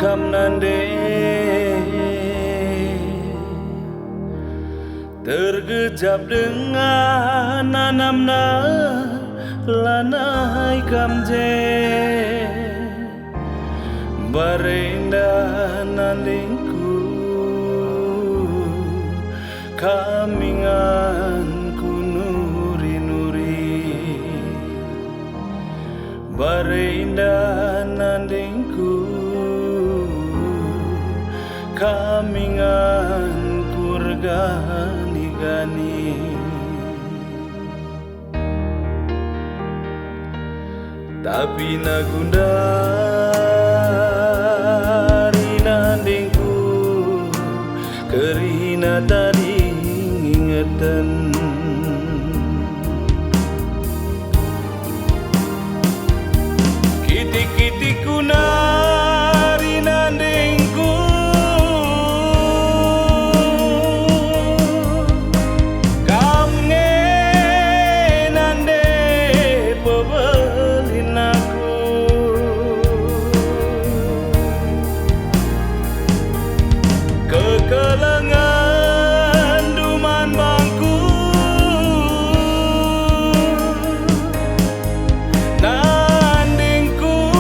Kam nande tergejap dengan nanamna lanai kamje barenda nandingku kaminganku nuri-nuri barenda nandingku kamingan kurgani-gani tapi nagundari nandingku kerina tadi ingetan kitik-kitikku nari nandingku kekelengan duman bangku nandingku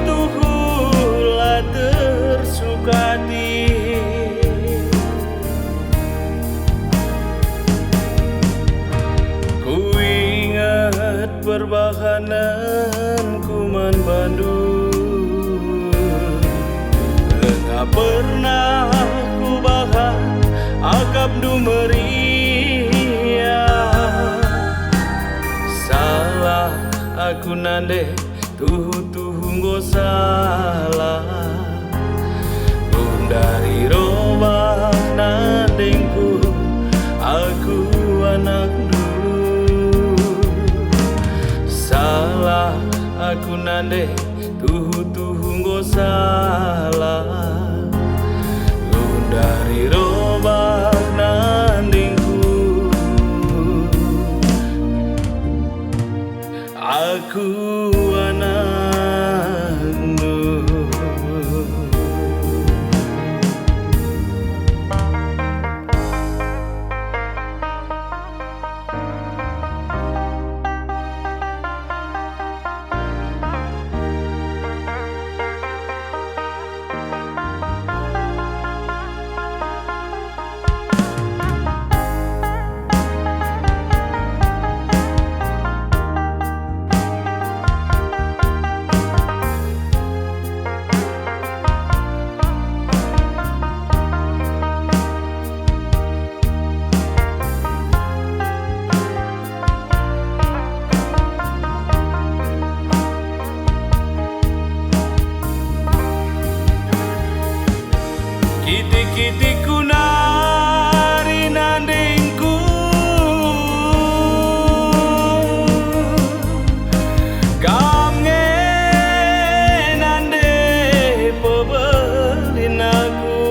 tuhulah tersukati ku ingat perbahananku man Bandung tak pernah ku bahas akap dumeria salah aku nande tuhu nggo salah dari robah nandingku aku anak dulu salah aku nande tuhu nggo salah dari robah nandingku aku anakmu. Kitik-kitikku nari nandingku kamnge nande pebelin aku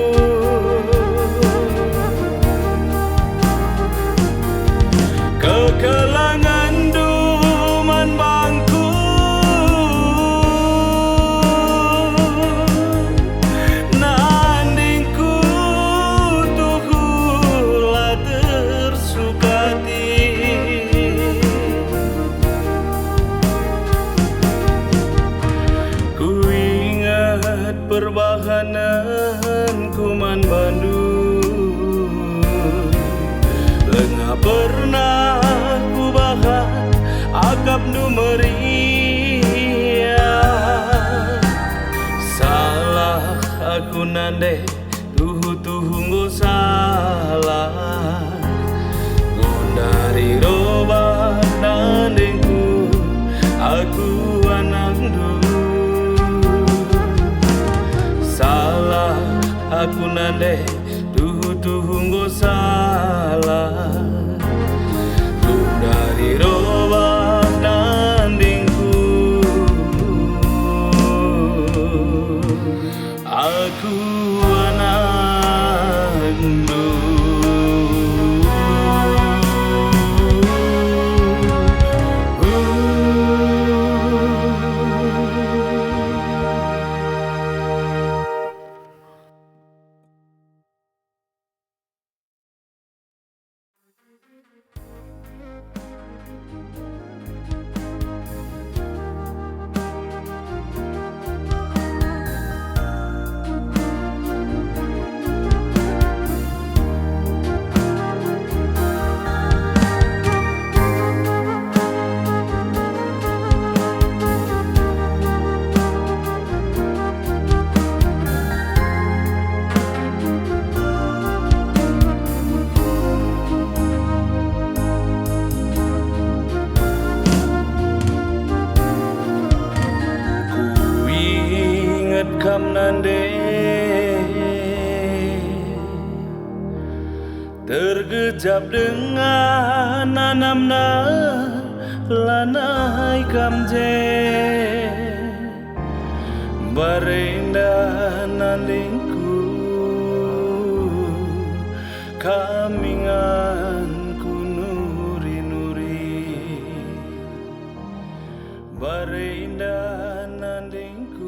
kekelangan duman bangku perbahananku man Bandung lengah pernah ku bahas akap dumeria salah aku nande tuhu nggo salah aku nande tuhu salah dari roba nandingku aku anakmu kam nande tergejap dengan nanamna lanai kamje barenda nandingku kaminganku nuri-nuri barenda nandingku